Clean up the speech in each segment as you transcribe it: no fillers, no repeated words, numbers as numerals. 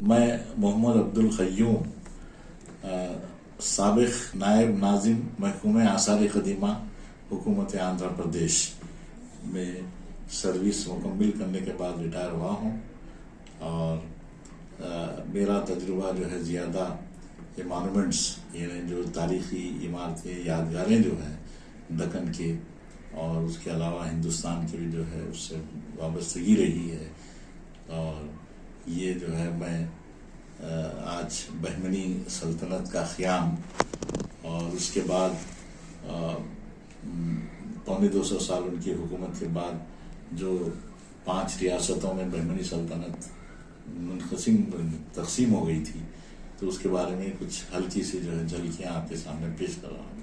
میں محمد عبدل قیوم سابق نائب ناظم محکمہ آثار قدیمہ حکومت آندھرا پردیش میں سروس مکمل کرنے کے بعد ریٹائر ہوا ہوں، اور میرا تجربہ جو ہے زیادہ یہ مانومنٹس، یعنی جو تاریخی عمارتیں، یادگاریں جو ہیں دکن کے، اور اس کے علاوہ ہندوستان کی بھی جو ہے اس سے وابستگی رہی ہے. اور یہ جو ہے میں آج بہمنی سلطنت کا قیام اور اس کے بعد 250 سال ان کی حکومت کے بعد جو 5 ریاستوں میں بہمنی سلطنت تقسیم ہو گئی تھی، تو اس کے بارے میں کچھ ہلکی سی جو ہے جھلکیاں آپ کے سامنے پیش کر رہا ہوں.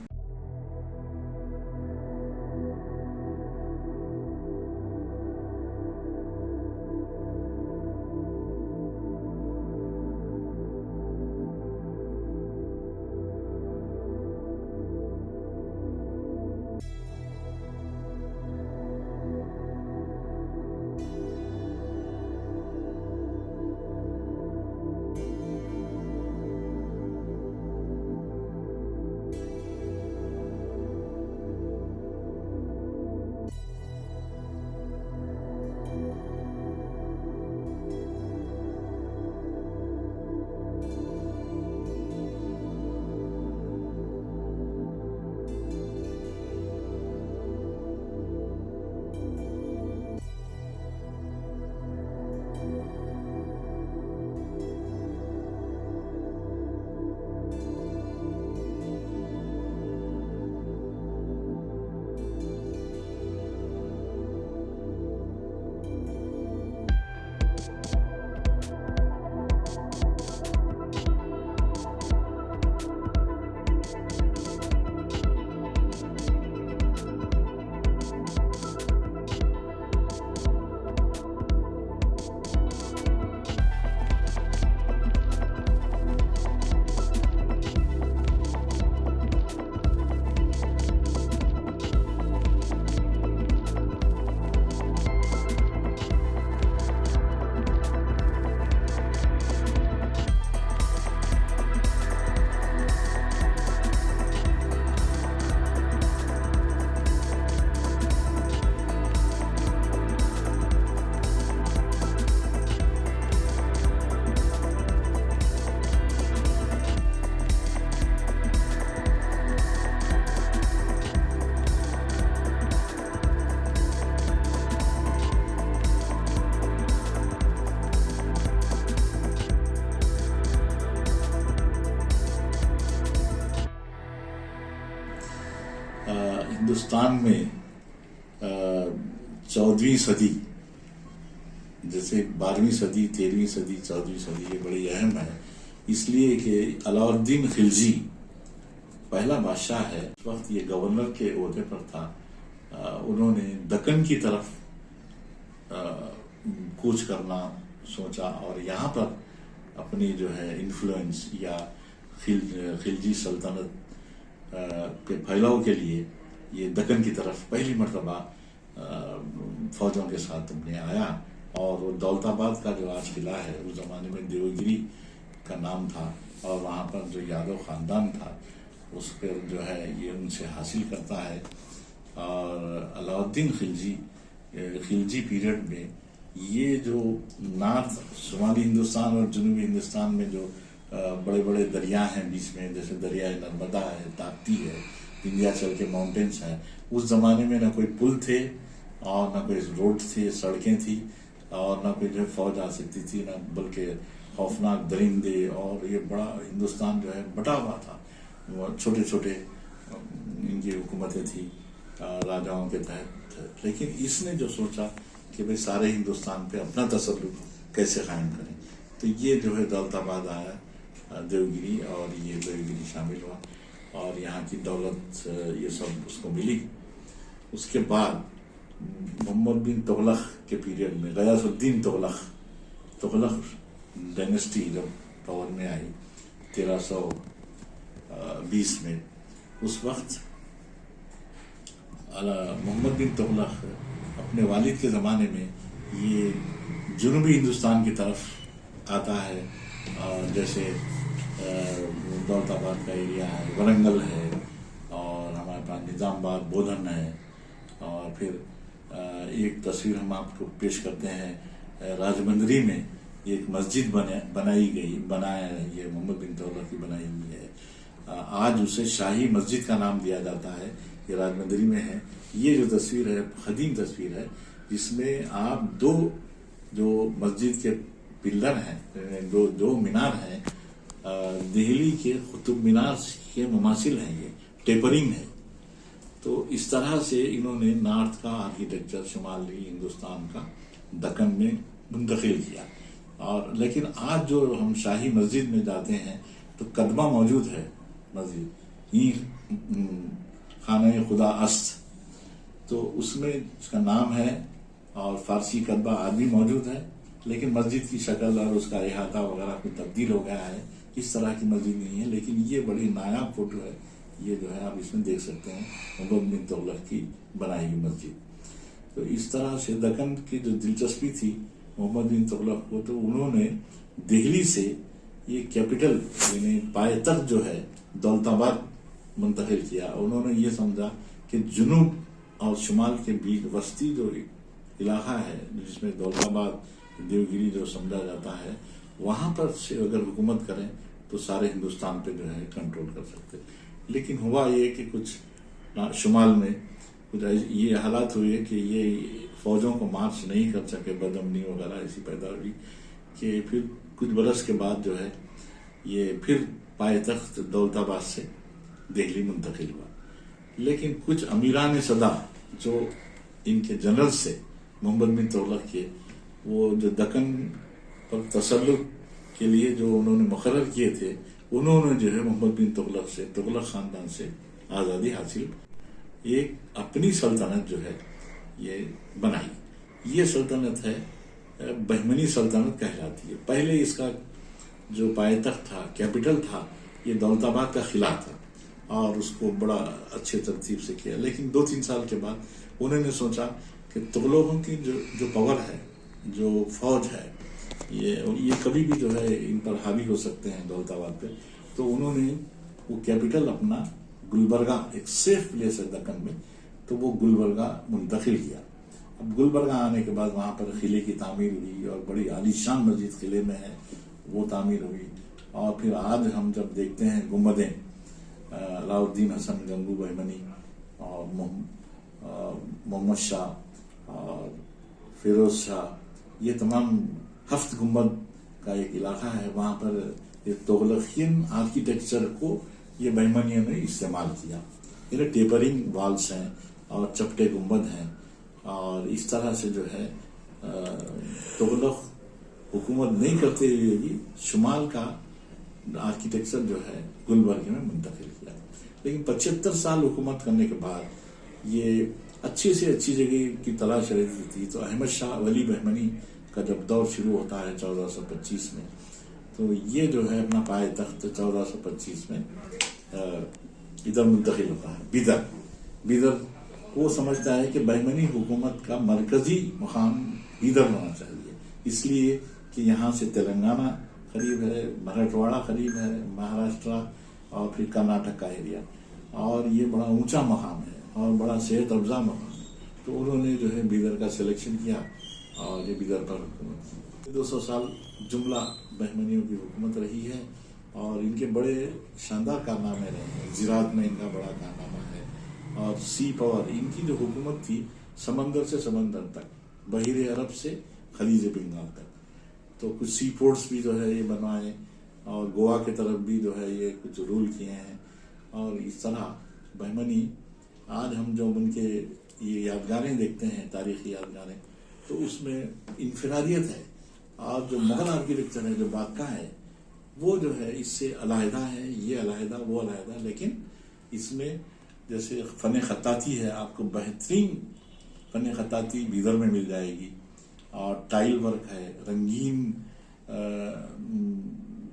ہندوستان میں 14ویں صدی، جیسے 12ویں صدی، 13ویں صدی، 14ویں صدی یہ بڑی اہم ہے، اس لیے کہ علاء الدین خلجی پہلا بادشاہ ہے. اس وقت یہ گورنر کے عہدے پر تھا. انہوں نے دکن کی طرف کوچ کرنا سوچا، اور یہاں پر اپنی جو ہے انفلوئنس یا خلجی سلطنت کے پھیلاؤ کے لیے یہ دکن کی طرف پہلی مرتبہ فوجوں کے ساتھ اپنے آیا. اور وہ دولت آباد کا جو آج قلعہ ہے، اس زمانے میں دیوگری کا نام تھا، اور وہاں پر جو یادو خاندان تھا اس پر جو ہے یہ ان سے حاصل کرتا ہے. اور علاء الدین خلجی پیریڈ میں یہ جو نارتھ شمالی ہندوستان اور جنوبی ہندوستان میں جو بڑے بڑے دریا ہیں بیچ میں، جیسے دریائے نرمدا ہے، تاپتی ہے، وندھیاچل کے ماؤنٹینس ہیں، اس زمانے میں نہ کوئی پل تھے اور نہ کوئی روڈ تھے، سڑکیں تھی، اور نہ کوئی جو ہے فوج آ سکتی تھی، نہ بلکہ خوفناک درندے. اور یہ بڑا ہندوستان جو ہے بٹا ہوا تھا، چھوٹے چھوٹے ان کی حکومتیں تھیں راجاؤں کے تحت. لیکن اس نے جو سوچا کہ بھئی سارے ہندوستان پہ اپنا تسلط کیسے قائم کریں، تو یہ جو ہے دولت آباد آیا، دیوگری، اور یہ دیوگری شامل ہوا، اور یہاں کی دولت یہ سب اس کو ملی. اس کے بعد محمد بن تغلق کے پیریڈ میں غیاث الدین تغلق ڈائنسٹی جب پاور میں آئی 1320 میں، اس وقت محمد بن تغلق اپنے والد کے زمانے میں یہ جنوبی ہندوستان کی طرف آتا ہے، جیسے دولت آباد کا ایریا ہے، ورنگل ہے، اور ہمارے پاس نظام آباد بودھن ہے، اور پھر ایک تصویر ہم آپ کو پیش کرتے ہیں راجمندری میں ایک مسجد بنایا ہے، یہ محمد بن تغلق کی بنائی ہوئی ہے، آج اسے شاہی مسجد کا نام دیا جاتا ہے، یہ راجمندری میں ہے۔ یہ جو تصویر ہے قدیم تصویر ہے، جس میں آپ دو جو مسجد کے پلر ہیں، دو مینار ہیں، دہلی کے قطب مینار کے مماثل ہیں، یہ ٹیپرنگ ہے۔ تو اس طرح سے انہوں نے نارتھ کا آرکیٹیکچر شمالی ہندوستان کا دکن میں منتقل کیا۔ اور لیکن آج جو ہم شاہی مسجد میں جاتے ہیں تو کدبہ موجود ہے مسجد، خانہ خدا است، تو اس میں اس کا نام ہے، اور فارسی کتبہ آج بھی موجود ہے، لیکن مسجد کی شکل اور اس کا احاطہ وغیرہ کچھ تبدیل ہو گیا ہے، اس طرح کی مسجد نہیں ہے، لیکن یہ بڑی نایاب فوٹو ہے، یہ جو ہے آپ اس میں دیکھ سکتے ہیں محمد بن تغلق کی بنائی ہوئی مسجد۔ تو اس طرح سے دکن کی جو دلچسپی تھی محمد بن تغلق کو، تو انہوں نے دہلی سے یہ کیپٹل یعنی پائے تخت جو ہے دولت آباد منتقل کیا۔ انہوں نے یہ سمجھا کہ جنوب اور شمال کے بیچ وسطی جو علاقہ ہے، جس میں دولت آباد دیوگری جو سمجھا جاتا ہے، وہاں پر سے اگر حکومت کریں تو سارے ہندوستان پہ جو ہے کنٹرول کر سکتے۔ لیکن ہوا یہ کہ کچھ شمال میں کچھ یہ حالات ہوئے کہ یہ فوجوں کو مارچ نہیں کر سکے، بدامنی وغیرہ ایسی پیدا ہوئی کہ پھر کچھ برس کے بعد جو ہے یہ پھر پائے تخت دولت آباد سے دہلی منتقل ہوا۔ لیکن کچھ امیران صدا جو ان کے جنرل سے محمد بن تغلق کے، وہ جو دکن پر تسلط کے لیے جو انہوں نے مقرر کیے تھے، انہوں نے جو ہے محمد بن تغلق سے، تغلق خاندان سے آزادی حاصل، ایک اپنی سلطنت جو ہے یہ بنائی۔ یہ سلطنت ہے بہمنی سلطنت کہلاتی ہے۔ پہلے اس کا جو پائے تخت تھا، کیپٹل تھا، یہ دولت آباد کا قلعہ تھا، اور اس کو بڑا اچھے ترتیب سے کیا۔ لیکن 2-3 سال کے بعد انہوں نے سوچا کہ تغلقوں کی جو پاور ہے، جو فوج ہے، یہ کبھی بھی جو ہے ان پر حاوی ہو سکتے ہیں دولت آباد پہ، تو انہوں نے وہ کیپٹل اپنا گلبرگہ، ایک سیف پلیس ہے دکن میں، تو وہ گلبرگہ منتقل کیا۔ اب گلبرگہ آنے کے بعد وہاں پر قلعے کی تعمیر ہوئی، اور بڑی عالی شان مسجد قلعے میں ہے، وہ تعمیر ہوئی۔ اور پھر آج ہم جب دیکھتے ہیں گنبدیں، علاء الدین حسن گنگو بہمنی اور محمد شاہ اور فیروز شاہ، یہ تمام 7 گنبد کا ایک علاقہ ہے، وہاں پر ایک تغلقین آرکیٹیکچر کو یہ بہمنیوں نے استعمال کیا۔ یہ ٹیپرنگ والس ہیں اور چپٹے گنبد ہیں، اور اس طرح سے جو ہے تغلق حکومت نہیں کرتے ہوئے بھی شمال کا آرکیٹیکچر جو ہے گلبرگہ میں منتقل کیا۔ لیکن 75 سال حکومت کرنے کے بعد یہ اچھی سے اچھی جگہ کی تلاش رہتی تھی، تو احمد شاہ ولی بہمنی کا جب دور شروع ہوتا ہے 1425 میں، تو یہ جو ہے اپنا پائے تخت 1425 میں ادھر منتقل ہوتا ہے، بیدر۔ وہ سمجھتا ہے کہ بہمنی حکومت کا مرکزی مقام بیدر ہونا چاہیے، اس لیے کہ یہاں سے تلنگانہ قریب ہے، مراٹھواڑہ قریب ہے، مہاراشٹرا اور پھر کرناٹک کا ایریا، اور یہ بڑا اونچا مقام ہے اور بڑا صحت افزا مقام ہے۔ تو انہوں نے جو ہے بیدر کا سلیکشن کیا، اور یہ بیدر پر حکومت کی۔ 200 سال جملہ بہمنیوں کی حکومت رہی ہے، اور ان کے بڑے شاندار کارنامے رہے ہیں۔ زراعت میں ان کا بڑا کارنامہ ہے، اور سی پاور، ان کی جو حکومت تھی سمندر سے سمندر تک، بحیر عرب سے خلیج بنگال تک، تو کچھ سی پورٹس بھی جو ہے یہ بنوائے، اور گوا کی طرف بھی جو ہے یہ کچھ رول کیے ہیں۔ اور اس طرح بہمنی، آج ہم جو ان کے یہ یادگاریں دیکھتے ہیں، تاریخی یادگاریں، تو اس میں انفرادیت ہے، اور جو مغل آرکیٹیکچر ہے، جو باقا ہے، وہ جو ہے اس سے علیحدہ ہے، یہ علیحدہ وہ علیحدہ۔ لیکن اس میں جیسے فن خطاطی ہے، آپ کو بہترین فن خطاطی بیدر میں مل جائے گی، اور ٹائل ورک ہے، رنگین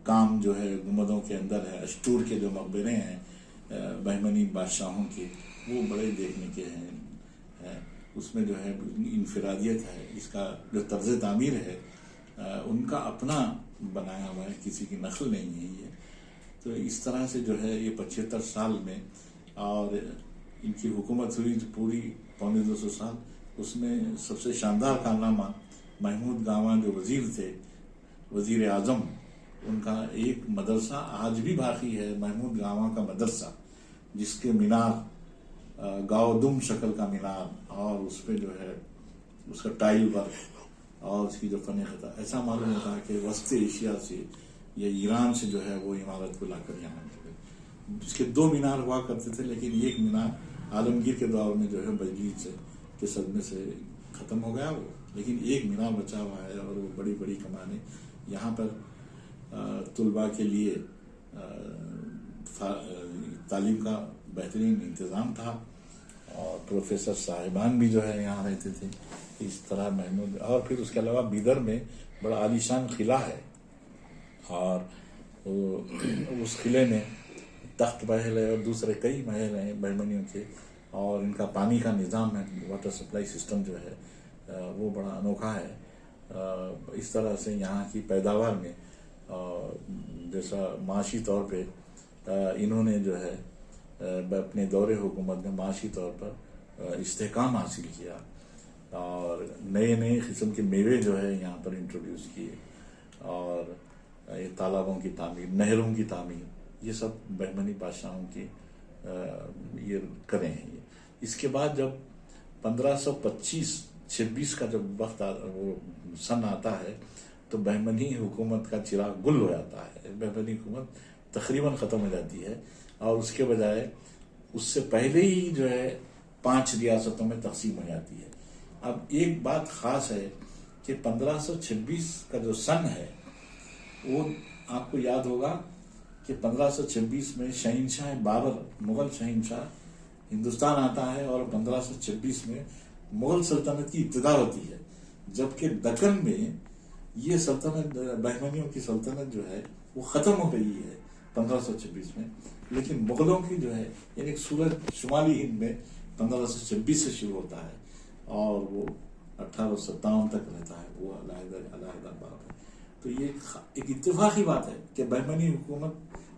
کام جو ہے گنبدوں کے اندر ہے، اشٹور کے جو مقبرے ہیں بہمنی بادشاہوں کے، وہ بڑے دیکھنے کے ہیں۔ اس میں جو ہے انفرادیت ہے، اس کا جو طرز تعمیر ہے، ان کا اپنا بنایا ہوا ہے، کسی کی نقل نہیں ہے یہ. تو اس طرح سے جو ہے یہ 75 سال میں، اور ان کی حکومت ہوئی جو پوری 250 سال، اس میں سب سے شاندار کارنامہ محمود گاما جو وزیر تھے، وزیر اعظم، ان کا ایک مدرسہ آج بھی باقی ہے، محمود گاما کا مدرسہ، جس کے مینار گاؤدم شکل کا مینار، اور اس پہ جو ہے اس کا ٹائل ورک اور اس کی جو فن خطا، ایسا معلوم ہوتا ہے کہ وسط ایشیا سے یا ایران سے جو ہے وہ عمارت کو لا کر یہاں اس کے 2 مینار ہوا کرتے تھے، لیکن ایک مینار عالمگیر کے دور میں جو ہے بجلی کے صدمے سے ختم ہو گیا وہ، لیکن ایک مینار بچا ہوا ہے. اور وہ بڑی بڑی کمانیں یہاں پر طلباء کے لیے تعلیم کا بہترین انتظام تھا، اور پروفیسر صاحبان بھی جو ہے یہاں رہتے تھے. اس طرح محمود، اور پھر اس کے علاوہ بیدر میں بڑا عالیشان قلعہ ہے، اور اس قلعے میں تخت محل ہے اور دوسرے کئی محل ہیں بہمنیوں کے، اور ان کا پانی کا نظام ہے، واٹر سپلائی سسٹم جو ہے وہ بڑا انوکھا ہے. اس طرح سے یہاں کی پیداوار میں جیسا معاشی طور پہ انہوں نے جو ہے اپنے دور حکومت میں معاشی طور پر استحکام حاصل کیا، اور نئے نئے قسم کے میوے جو ہے یہاں پر انٹروڈیوس کیے، اور تالابوں کی تعمیر، نہروں کی تعمیر، یہ سب بہمنی بادشاہوں کی یہ کرے ہیں. اس کے بعد جب 1525-26 کا جب وقت وہ سن آتا ہے تو بہمنی حکومت کا چراغ گل ہو جاتا ہے، بہمنی حکومت تقریباً ختم ہو جاتی ہے، اور اس کے بجائے اس سے پہلے ہی جو ہے 5 ریاستوں میں تقسیم ہو جاتی ہے. اب ایک بات خاص ہے کہ 1526 کا جو سن ہے وہ آپ کو یاد ہوگا کہ 1526 میں شہنشاہ بابر، مغل شہنشاہ ہندوستان آتا ہے، اور 1526 میں مغل سلطنت کی ابتدا ہوتی ہے، جبکہ دکن میں یہ سلطنت، بہمنیوں کی سلطنت جو ہے وہ ختم ہو گئی ہے 1526 میں، لیکن مغلوں کی جو ہے یعنی سورج شمالی ہند میں 1526 سے شروع ہوتا ہے، اور وہ 1857 تک رہتا ہے، وہ علیحدہ باب ہے. تو یہ ایک اتفاقی بات ہے کہ بہمنی حکومت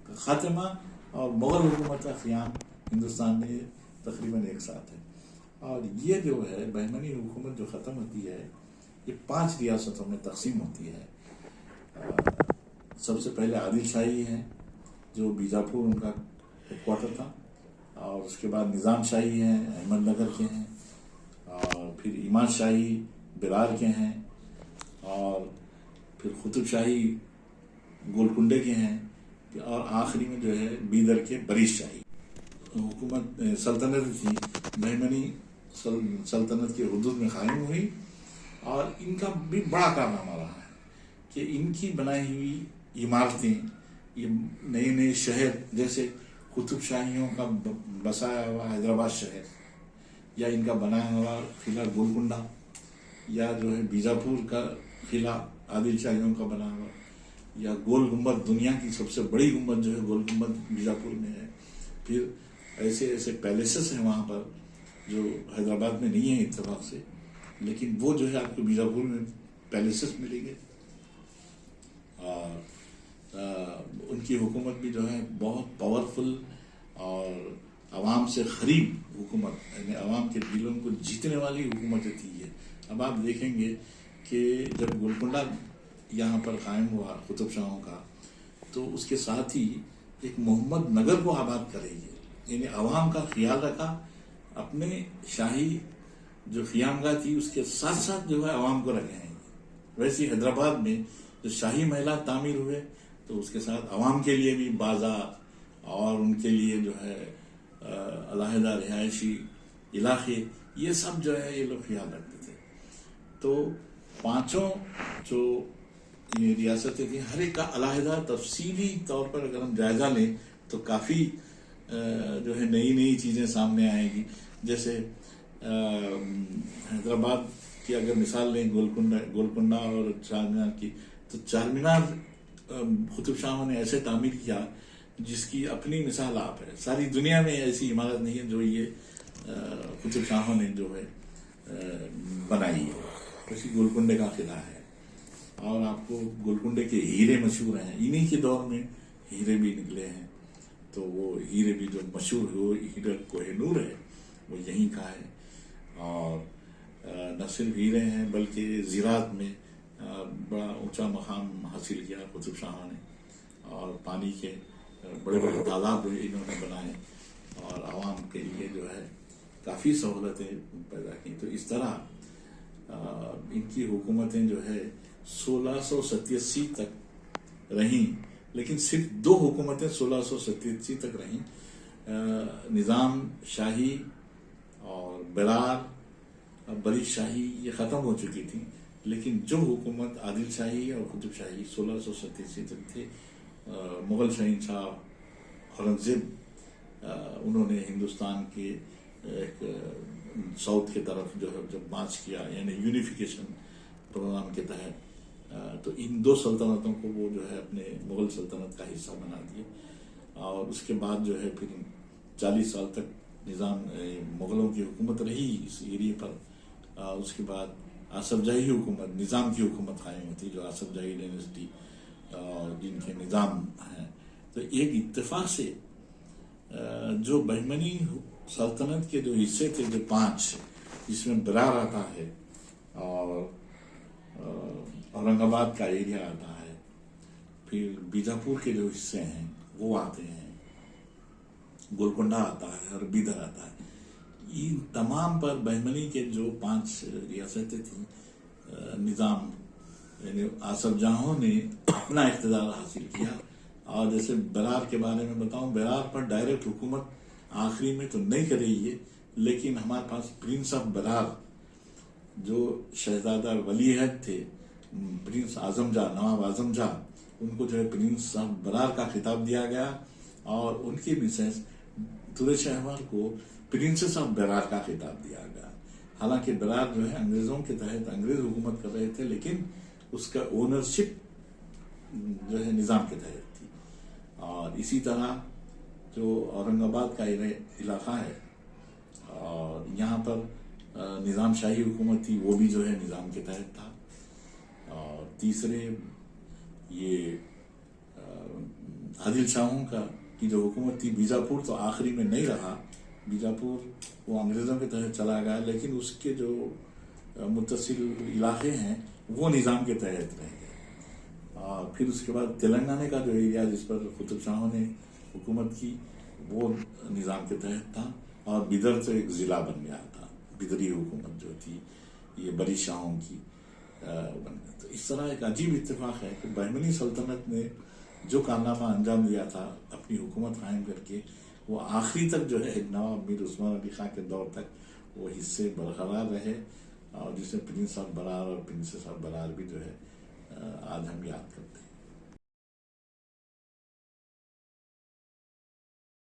کا خاتمہ اور مغل حکومت کا قیام ہندوستان میں تقریباً ایک ساتھ ہے. اور یہ جو ہے بہمنی حکومت جو ختم ہوتی ہے یہ 5 ریاستوں میں تقسیم ہوتی ہے. سب سے پہلے عادل شاہی ہے جو بیجاپور ان کا ہیڈ کوارٹر تھا، اور اس کے بعد نظام شاہی ہیں، احمد نگر کے ہیں، اور پھر اماد شاہی بیرار کے ہیں، اور پھر قطب شاہی گولکنڈے کے ہیں، اور آخری میں جو ہے بیدر کے بریش شاہی. حکومت سلطنت تھی بہمنی سلطنت کے حدود میں قائم ہوئی، اور ان کا بھی بڑا کارنامہ رہا ہے کہ ان کی بنائی ہوئی عمارتیں، یہ نئے نئے شہر، جیسے قطب شاہیوں کا بسایا ہوا حیدرآباد شہر، یا ان کا بنایا ہوا قلعہ گولکنڈہ، یا جو ہے بیجاپور کا قلعہ عادل شاہیوں کا بنا ہوا، یا گول گنبد، دنیا کی سب سے بڑی گنبد جو ہے گول گنبد بیجاپور میں ہے. پھر ایسے ایسے پیلیسز ہیں وہاں پر جو حیدرآباد میں نہیں ہیں اتفاق سے، لیکن وہ جو ہے آپ کو بیجاپور میں پیلیسز ملیں گے. اور ان کی حکومت بھی جو ہے بہت پاورفل اور عوام سے قریب حکومت، یعنی عوام کے دلوں کو جیتنے والی حکومت تھی یہ. اب آپ دیکھیں گے کہ جب گولکنڈہ یہاں پر قائم ہوا قطب شاہوں کا، تو اس کے ساتھ ہی ایک محمد نگر کو آباد کرے گی، یعنی عوام کا خیال رکھا، اپنے شاہی جو خیامگاہ تھی اس کے ساتھ ساتھ جو ہے عوام کو رکھے ہیں. ویسے حیدرآباد میں جو شاہی محلات تعمیر ہوئے تو اس کے ساتھ عوام کے لیے بھی بازار اور ان کے لیے جو ہے علیحدہ رہائشی علاقے، یہ سب جو ہے یہ لوگ خیال رکھتے تھے. تو 5 جو یہ ریاستیں تھیں، ہر ایک کا علیحدہ تفصیلی طور پر اگر ہم جائزہ لیں تو کافی جو ہے نئی نئی چیزیں سامنے آئیں گی. جیسے حیدرآباد کی اگر مثال لیں، گولکنڈہ اور چار مینار کی، تو چار مینار قطب شاہوں نے ایسے تعمیر کیا جس کی اپنی مثال آپ ہے. ساری دنیا میں ایسی عمارت نہیں ہے جو یہ قطب شاہوں نے جو ہے بنائی ہے. اسی گولکنڈے کا قلعہ ہے. اور آپ کو گولکنڈے کے ہیرے مشہور ہیں، انہی کے دور میں ہیرے بھی نکلے ہیں. تو وہ ہیرے بھی جو مشہور ہو ہیرا کوہ نور ہے وہ یہیں کا ہے. اور نہ صرف ہیرے ہیں بلکہ زراعت میں بڑا اونچا مقام حاصل کیا قطب شاہوں نے، اور پانی کے بڑے بڑے تالاب انہوں نے بنائے اور عوام کے لیے جو ہے کافی سہولتیں پیدا کی. تو اس طرح ان کی حکومتیں جو ہے 1687 تک رہیں، لیکن صرف 2 حکومتیں 1687 تک رہیں. نظام شاہی اور برار بری شاہی یہ ختم ہو چکی تھی، لیکن جو حکومت عادل شاہی اور قطب شاہی 1687 تک تھے. مغل شہنشاہ اورنگزیب انہوں نے ہندوستان کے ایک ساؤتھ کی طرف جو ہے جب مارچ کیا، یعنی یونیفیکیشن پروگرام کے تحت، تو ان 2 سلطنتوں کو وہ جو ہے اپنے مغل سلطنت کا حصہ بنا دیے. اور اس کے بعد جو ہے پھر 40 سال تک نظام مغلوں کی حکومت رہی اس ایریے پر. اس کے بعد آصف جاہی حکومت، نظام کی حکومت قائم ہوتی جو آصف جاہی ڈائنسٹی جن کے نظام ہیں. تو ایک اتفاق سے جو بہمنی سلطنت کے جو حصے تھے جو 5، جس میں برار آتا ہے اور اورنگ آباد کا ایریا آتا ہے، پھر بیجاپور کے جو حصے ہیں وہ آتے ہیں، گولکنڈہ آتا ہے اور بیدر آتا ہے. ان تمام پر بہمنی کے جو 5 ریاستیں تھیں، نظام یعنی آصف جاہوں نے اپنا اقتدار حاصل کیا. اور جیسے برار کے بارے میں بتاؤں، برار پر ڈائریکٹ حکومت آخری میں تو نہیں کر رہی ہے، لیکن ہمارے پاس پرنس آف برار جو شہزادہ ولی عہد تھے، پرنس اعظم جاہ، نواب اعظم جاہ، ان کو جو ہے پرنس آف برار کا خطاب دیا گیا، اور ان کی مسز تورے شہوار کو پرنسس آف برار کا خطاب دیا گیا. حالانکہ برار جو ہے انگریزوں کے تحت انگریز حکومت کر رہے تھے، لیکن اس کا اونرشپ جو ہے نظام کے تحت تھی. اور اسی طرح جو اورنگ آباد کا علاقہ ہے اور یہاں پر نظام شاہی حکومت تھی، وہ بھی جو ہے نظام کے تحت تھا. اور تیسرے یہ عادل شاہوں کی جو حکومت تھی، بیجاپور تو آخری میں نہیں رہا، بیجاپور وہ انگریزوں کے تحت چلا گیا، لیکن اس کے جو متصل علاقے ہیں وہ نظام کے تحت رہ گئے. اور پھر اس کے بعد تلنگانہ کا جو ایریا جس پر قطب شاہوں نے حکومت کی وہ نظام کے تحت تھا، اور بیدر سے ایک ضلع بن گیا تھا. بیدری حکومت جو تھی یہ بری شاہوں کی بن گئی. تو اس طرح ایک عجیب اتفاق ہے کہ بہمنی سلطنت نے جو کارنامہ انجام دیا تھا اپنی حکومت قائم کر کے، وہ آخری تک جو ہے نواب میر عثمان علی خان کے دور تک وہ حصے برقرار رہے، اور جسے پرنس آف برار اور پرنسس آف برار بھی جو ہے آج ہم یاد کرتے ہیں.